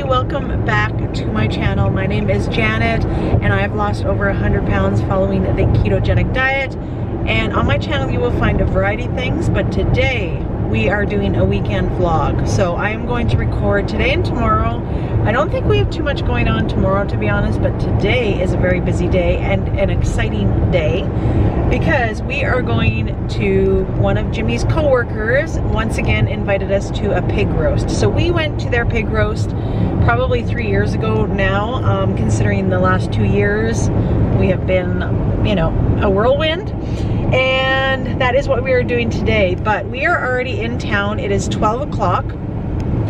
welcome back to my channel. My name is Janet and I have lost over 100 pounds following the ketogenic diet. And on my channel you will find a variety of things, but today we are doing a weekend vlog. So I am going to record today and tomorrow. I don't think we have too much going on tomorrow, to be honest, but today is a very busy day and an exciting day because we are going to one of Jimmy's co-workers once again invited us to a pig roast. So we went to their pig roast probably 3 years ago now, considering the last 2 years we have been, you know, a whirlwind. And that is what we are doing today, but we are already in town. It is 12 o'clock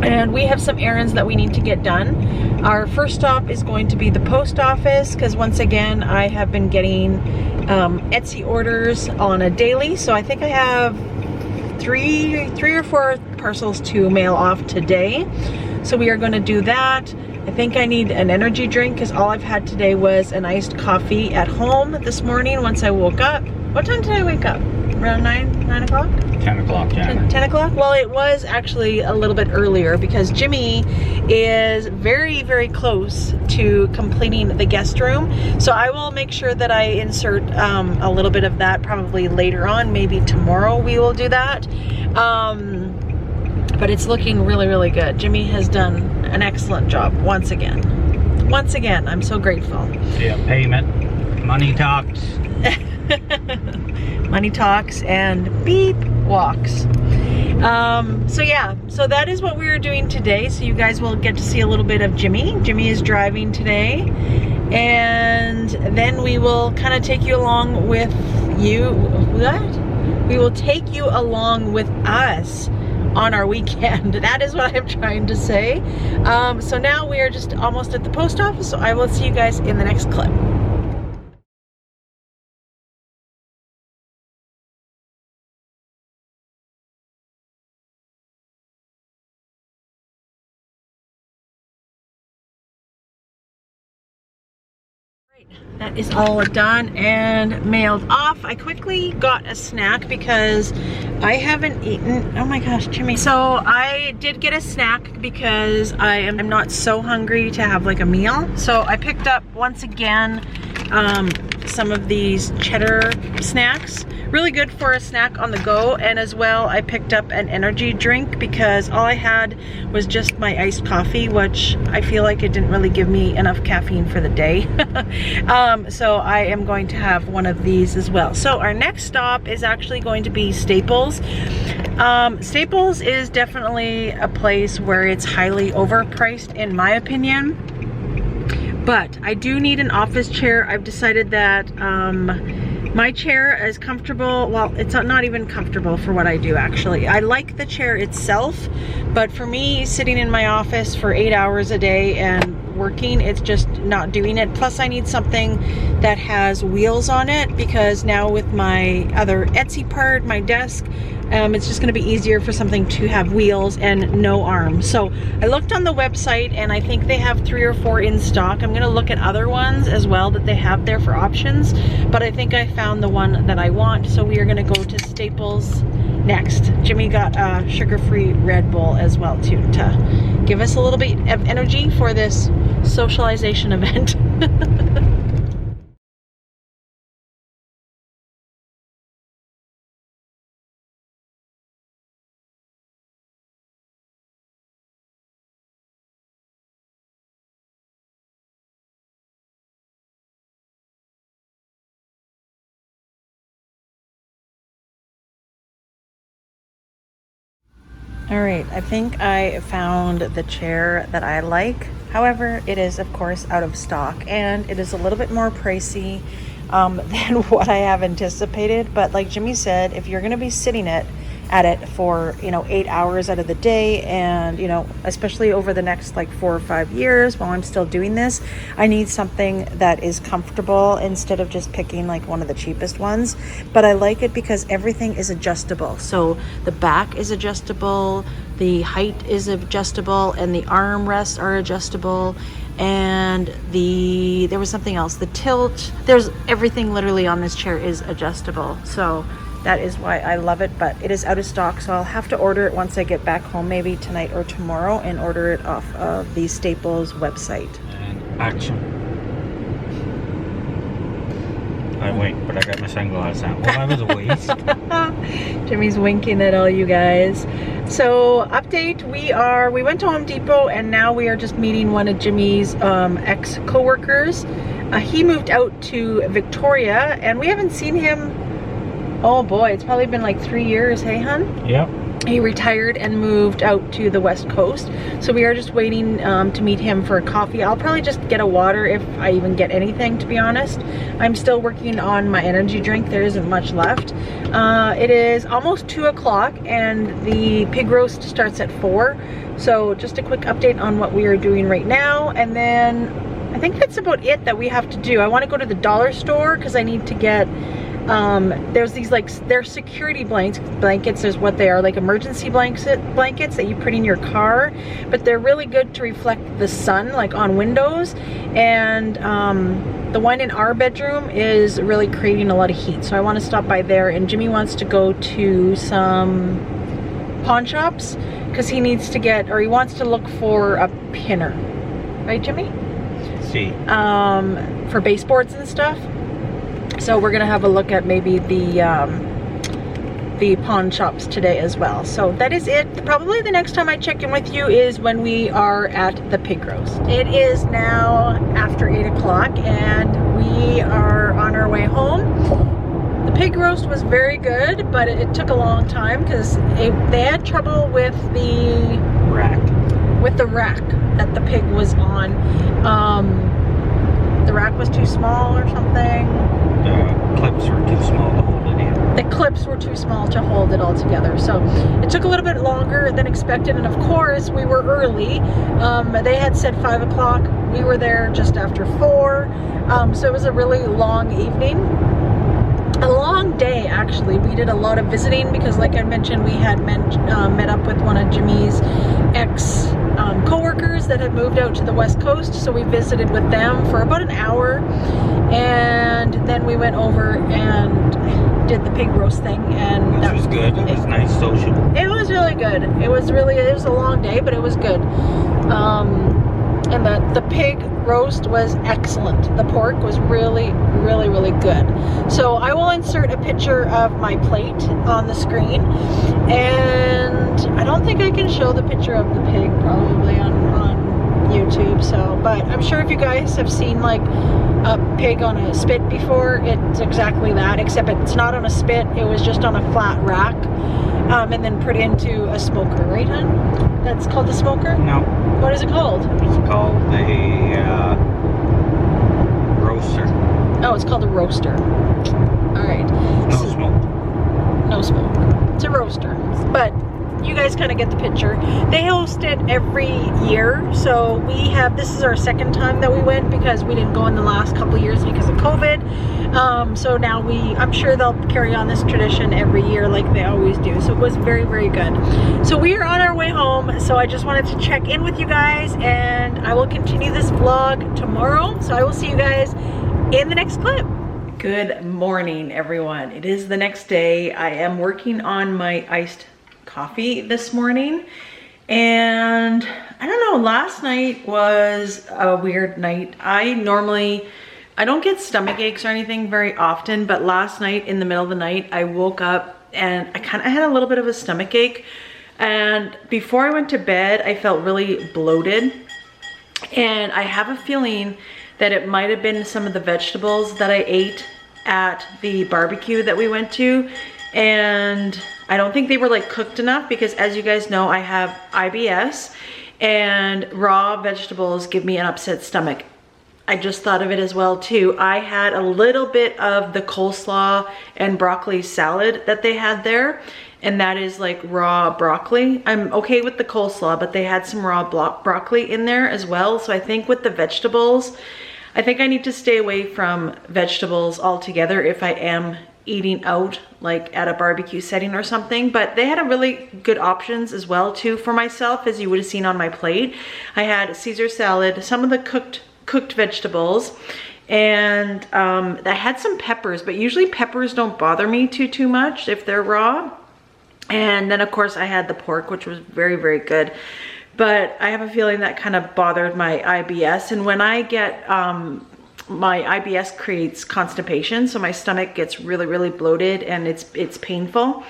and we have some errands that we need to get done. Our first stop is going to be the post office because once again I have been getting Etsy orders on a daily, so I think I have three or four parcels to mail off today. So we are going to do that. I think I need an energy drink because all I've had today was an iced coffee at home this morning once I woke up. What time did I wake up? Around 9 o'clock? 10 o'clock, yeah. 10 o'clock? Well, it was actually a little bit earlier because Jimmy is very, very close to completing the guest room. So I will make sure that I insert a little bit of that probably later on. Maybe tomorrow we will do that. But it's looking really, really good. Jimmy has done an excellent job once again. Once again, I'm so grateful. Yeah, payment, money talks. Money talks and beep walks. So yeah, so that is what we are doing today. So you guys will get to see a little bit of Jimmy. Jimmy is driving today, and then we will kind of take you along with you. What? We will take you along with us on our weekend. That is what I'm trying to say. So now we are just almost at the post office, so I will see you guys in the next clip. That is all done and mailed off. I quickly got a snack because I haven't eaten. Oh my gosh, Jimmy. So I did get a snack because I am not so hungry to have like a meal. So I picked up once again some of these cheddar snacks. Really good for a snack on the go, and as well I picked up an energy drink because all I had was just my iced coffee, which I feel like it didn't really give me enough caffeine for the day. So I am going to have one of these as well. So our next stop is actually going to be Staples. Staples is definitely a place where it's highly overpriced in my opinion. But I do need an office chair. I've decided that my chair is comfortable. Well, it's not even comfortable for what I do actually. I like the chair itself, but for me, sitting in my office for 8 hours a day and working, it's just not doing it. Plus I need something that has wheels on it because now with my other Etsy part, my desk, it's just going to be easier for something to have wheels and no arms. So I looked on the website and I think they have 3 or 4 in stock. I'm going to look at other ones as well that they have there for options, but I think I found the one that I want. So we are going to go to Staples next. Jimmy got a sugar-free Red Bull as well too to give us a little bit of energy for this socialization event. All right, I think I found the chair that I like. However, it is of course out of stock and it is a little bit more pricey than what I have anticipated. But like Jimmy said, if you're gonna be sitting at it for, you know, 8 hours out of the day, and you know, especially over the next like 4 or 5 years while I'm still doing this, I need something that is comfortable instead of just picking like one of the cheapest ones. But I like it because everything is adjustable. So the back is adjustable, the height is adjustable, and the armrests are adjustable, and there was something else, the tilt, there's everything literally on this chair is adjustable. So That is why I love it, but it is out of stock, so I'll have to order it once I get back home, maybe tonight or tomorrow, and order it off of the Staples website. And action. I wink, but I got my sunglasses on. Well, I was a waste. Jimmy's winking at all you guys. So update, we went to Home Depot, and now we are just meeting one of Jimmy's ex-coworkers. He moved out to Victoria, and we haven't seen him. Oh boy, it's probably been like 3 years, hey hun? Yep. He retired and moved out to the West Coast. So we are just waiting to meet him for a coffee. I'll probably just get a water if I even get anything, to be honest. I'm still working on my energy drink. There isn't much left. It is almost 2 o'clock and the pig roast starts at 4. So just a quick update on what we are doing right now. And then I think that's about it that we have to do. I want to go to the dollar store because I need to get there's these like, they're security blankets is what they are, like emergency blankets that you put in your car, but they're really good to reflect the sun, like on windows. And the one in our bedroom is really creating a lot of heat, so I want to stop by there. And Jimmy wants to go to some pawn shops because he needs to get, or he wants to look for a pinner, right Jimmy? See. For baseboards and stuff. So we're gonna have a look at maybe the pawn shops today as well. So that is it. Probably the next time I check in with you is when we are at the pig roast. It is now after 8 o'clock and we are on our way home. The pig roast was very good, but it took a long time because they had trouble with the rack that the pig was on. The rack was too small or something. The clips were too small to hold it in. The clips were too small to hold it all together. So it took a little bit longer than expected. And of course, we were early. They had said 5 o'clock. We were there just after 4. So it was a really long evening. A long day, actually. We did a lot of visiting because, like I mentioned, we had met up with one of Jimmy's ex-coworkers that had moved out to the West Coast. So we visited with them for about an hour. And then we went over and did the pig roast thing, and which was good. It was nice social. It was really good. It was a long day, but it was good. And the pig roast was excellent. The pork was really, really, really good. So I will insert a picture of my plate on the screen, and I don't think I can show the picture of the pig probably on YouTube. So, but I'm sure if you guys have seen like a pig on a spit before, it's exactly that, except it's not on a spit. It was just on a flat rack, and then put into a smoker, right, hon? That's called the smoker? No. What is it called? It's called the roaster. Oh, it's called a roaster. All right. No smoke. No smoke. It's a roaster. But you guys kind of get the picture. They host it every year, so this is our second time that we went because we didn't go in the last couple of years because of COVID. So now I'm sure they'll carry on this tradition every year like they always do. So it was very, very good. So we are on our way home, so I just wanted to check in with you guys, and I will continue this vlog tomorrow. So I will see you guys in the next clip. Good morning, everyone. It is the next day. I am working on my iced coffee this morning, and I don't know, last night was a weird night. I don't get stomach aches or anything very often, but last night in the middle of the night I woke up and I kind of had a little bit of a stomach ache, and before I went to bed I felt really bloated, and I have a feeling that it might have been some of the vegetables that I ate at the barbecue that we went to. And I don't think they were like cooked enough because, as you guys know, I have IBS and raw vegetables give me an upset stomach. I just thought of it as well too. I had a little bit of the coleslaw and broccoli salad that they had there, and that is like raw broccoli. I'm okay with the coleslaw, but they had some raw broccoli in there as well. So I think with the vegetables, I think I need to stay away from vegetables altogether if I am eating out like at a barbecue setting or something. But they had a really good options as well too for myself, as you would have seen on my plate. I had Caesar salad, some of the cooked vegetables, And I had some peppers, but usually peppers don't bother me too much if they're raw. And then of course I had the pork, which was very, very good. But I have a feeling that kind of bothered my IBS. And when I get, my IBS creates constipation. So my stomach gets really, really bloated and it's painful.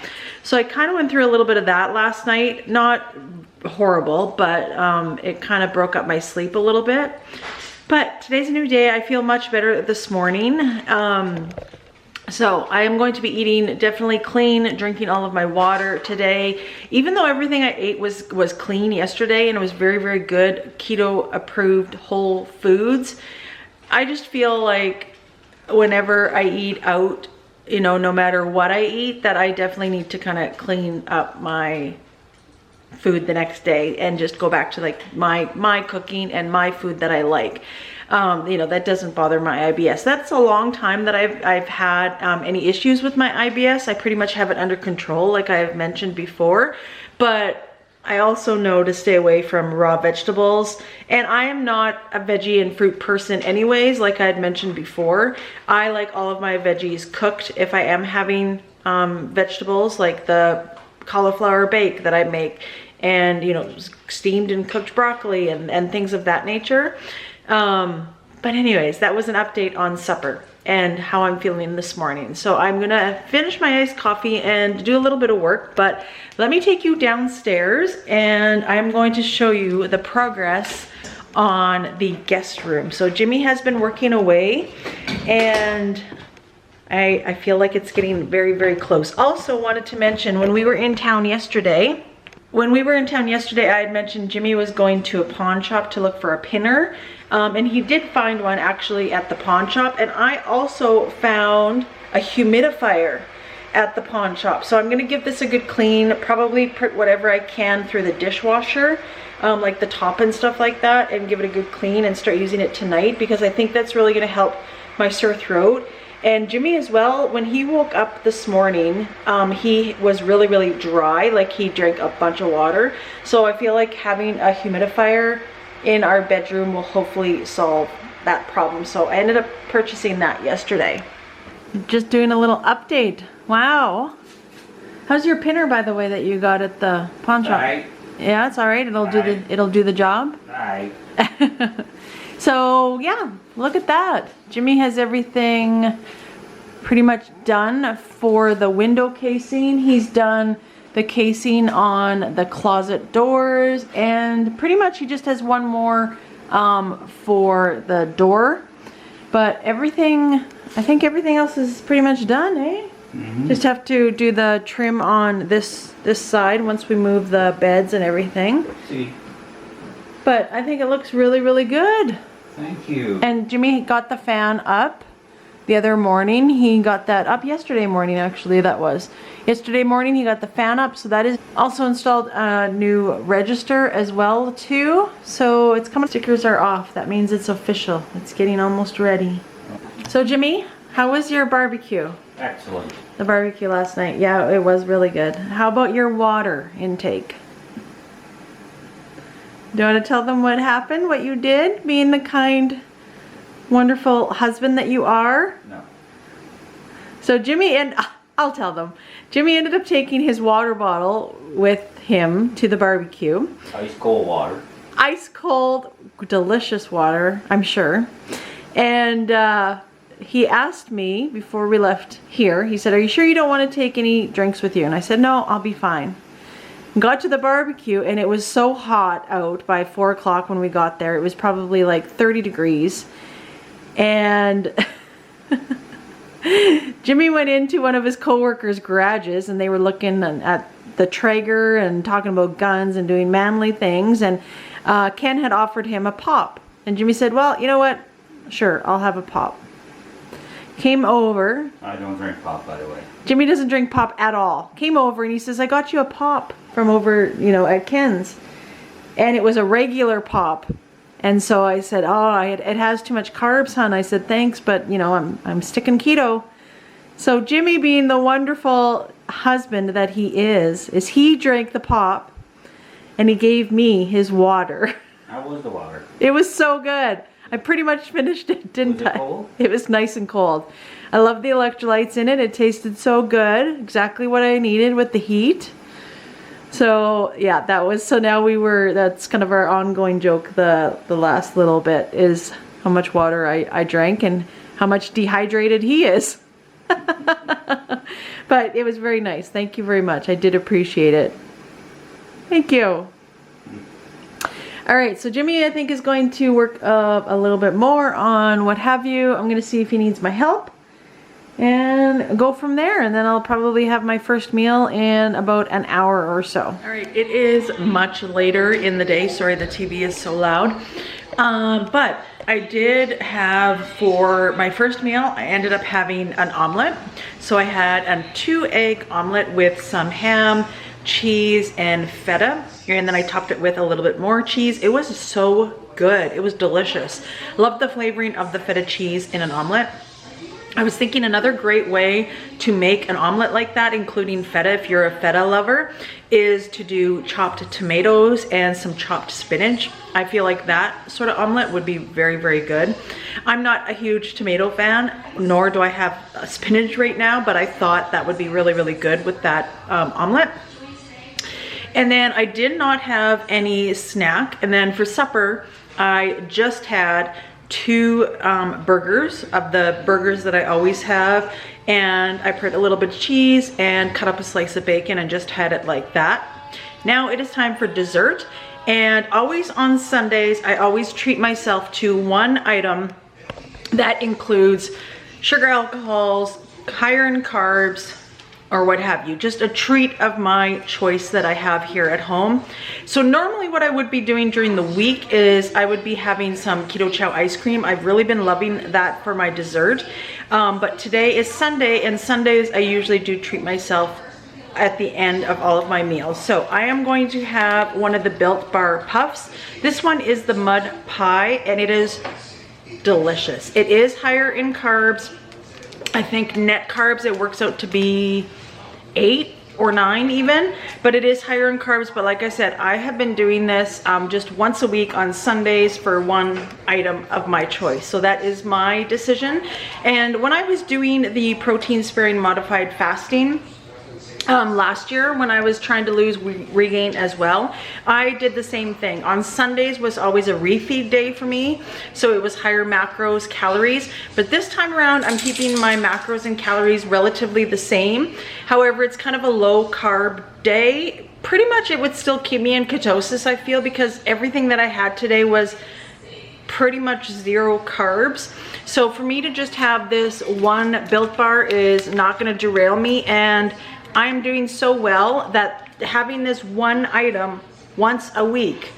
So I kind of went through a little bit of that last night. Not horrible, but it kind of broke up my sleep a little bit. But today's a new day. I feel much better this morning. So I am going to be eating definitely clean, drinking all of my water today. Even though everything I ate was clean yesterday and it was very, very good, keto approved whole foods, I just feel like whenever I eat out, you know, no matter what I eat, that I definitely need to kind of clean up my food the next day and just go back to like my cooking and my food that I like. You know, that doesn't bother my IBS. That's a long time that I've had any issues with my IBS. I pretty much have it under control, like I've mentioned before, but I also know to stay away from raw vegetables. And I am not a veggie and fruit person anyways, like I had mentioned before. I like all of my veggies cooked. If I am having vegetables, like the cauliflower bake that I make, and you know, steamed and cooked broccoli and things of that nature. But anyways, that was an update on supper and how I'm feeling this morning. So I'm gonna finish my iced coffee and do a little bit of work, but let me take you downstairs and I'm going to show you the progress on the guest room. So Jimmy has been working away and I feel like it's getting very, very close. Also wanted to mention, when we were in town yesterday, I had mentioned Jimmy was going to a pawn shop to look for a pinner. And he did find one actually at the pawn shop. And I also found a humidifier at the pawn shop. So I'm gonna give this a good clean, probably put whatever I can through the dishwasher, like the top and stuff like that, and give it a good clean and start using it tonight, because I think that's really gonna help my sore throat. And Jimmy as well, when he woke up this morning, he was really, really dry, like he drank a bunch of water. So I feel like having a humidifier in our bedroom will hopefully solve that problem. So I ended up purchasing that yesterday. Just doing a little update. Wow. How's your pinner, by the way, that you got at the pawn shop? Right. Yeah, it's all right. It'll do the job. Right. So yeah, look at that. Jimmy has everything pretty much done for the window casing. He's done the casing on the closet doors, and pretty much he just has one more for the door. But everything, I think everything else is pretty much done, eh? Mm-hmm. Just have to do the trim on this side once we move the beds and everything. See. But I think it looks really, really good. Thank you. And Jimmy got the fan up the other morning. He got that up yesterday morning, actually. That was yesterday morning. He got the fan up, so that is also installed a new register as well too. So it's coming. Stickers are off. That means it's official. It's getting almost ready. So Jimmy, how was your barbecue? Excellent. The barbecue last night. Yeah, it was really good. How about your water intake? Do you want to tell them what happened, what you did, being the kind, wonderful husband that you are? No. So Jimmy, and I'll tell them, Jimmy ended up taking his water bottle with him to the barbecue. Ice cold water. Ice cold, delicious water, I'm sure. And he asked me before we left here, he said, "Are you sure you don't want to take any drinks with you?" And I said, "No, I'll be fine." Got to the barbecue and it was so hot out by 4 o'clock when we got there. It was probably like 30 degrees. And Jimmy went into one of his coworkers' garages and they were looking at the Traeger and talking about guns and doing manly things. And Ken had offered him a pop. And Jimmy said, "Well, you know what? Sure, I'll have a pop." Came over. I don't drink pop, by the way. Jimmy doesn't drink pop at all. Came over and he says, "I got you a pop from over, you know, at Ken's." And it was a regular pop. And so I said, "Oh, it has too much carbs, hon." I said, "Thanks, but you know, I'm sticking keto." So Jimmy, being the wonderful husband that he is he drank the pop and he gave me his water. How was the water? It was so good. I pretty much finished it, didn't Was it I? cold? It was nice and cold. I love the electrolytes in it. It tasted so good. Exactly what I needed with the heat. So yeah, that was, so now that's kind of our ongoing joke. The last little bit is how much water I drank and how much dehydrated he is. But it was very nice. Thank you very much. I did appreciate it. Thank you. All right, so Jimmy, I think, is going to work a little bit more on what have you. I'm going to see if he needs my help and go from there. And then I'll probably have my first meal in about an hour or so. All right, it is much later in the day. Sorry, the TV is so loud. But I did have, for my first meal, I ended up having an omelet. So I had a 2-egg omelet with some ham, cheese, and feta. And then I topped it with a little bit more cheese. It was so good. It was delicious. Love the flavoring of the feta cheese in an omelet. I was thinking another great way to make an omelet like that, including feta, if you're a feta lover, is to do chopped tomatoes and some chopped spinach. I feel like that sort of omelet would be very, very good. I'm not a huge tomato fan, nor do I have spinach right now, but I thought that would be really, really good with that omelet. And then I did not have any snack. And then for supper, I just had 2 burgers of the burgers that I always have, and I put a little bit of cheese and cut up a slice of bacon and just had it like that. Now it is time for dessert, and always on Sundays I always treat myself to one item that includes sugar alcohols, higher in carbs, or what have you, just a treat of my choice that I have here at home. So normally what I would be doing during the week is I would be having some Keto Chow ice cream. I've really been loving that for my dessert. But today is Sunday, and Sundays I usually do treat myself at the end of all of my meals. So I am going to have one of the Built Bar Puffs. This one is the mud pie, and it is delicious. It is higher in carbs. I think net carbs, it works out to be 8 or 9 even, but it is higher in carbs. But like I said, I have been doing this just once a week on Sundays for one item of my choice. So that is my decision. And when I was doing the protein sparing modified fasting, last year when I was trying to lose regain as well, I did the same thing. On Sundays was always a refeed day for me, so it was higher macros, calories. But this time around, I'm keeping my macros and calories relatively the same. However, it's kind of a low carb day. Pretty much it would still keep me in ketosis, I feel, because everything that I had today was pretty much 0 carbs. So for me to just have this one Built Bar is not going to derail me, and I'm doing so well that having this one item once a week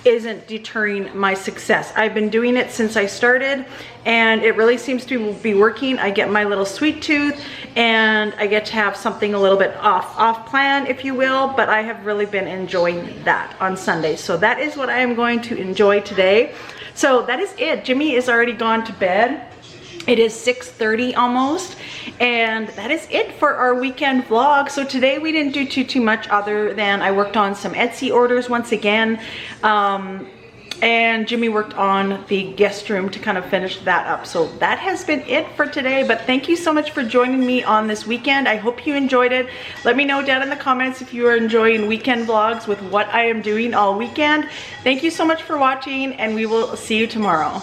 isn't deterring my success. I've been doing it since I started, and it really seems to be working. I get my little sweet tooth, and I get to have something a little bit off plan, if you will, but I have really been enjoying that on Sundays. So that is what I am going to enjoy today. So that is it. Jimmy is already gone to bed. It is 6:30 almost, and that is it for our weekend vlog. So today we didn't do too much other than I worked on some Etsy orders once again, and Jimmy worked on the guest room to kind of finish that up. So that has been it for today, but thank you so much for joining me on this weekend. I hope you enjoyed it. Let me know down in the comments if you are enjoying weekend vlogs with what I am doing all weekend. Thank you so much for watching, and we will see you tomorrow.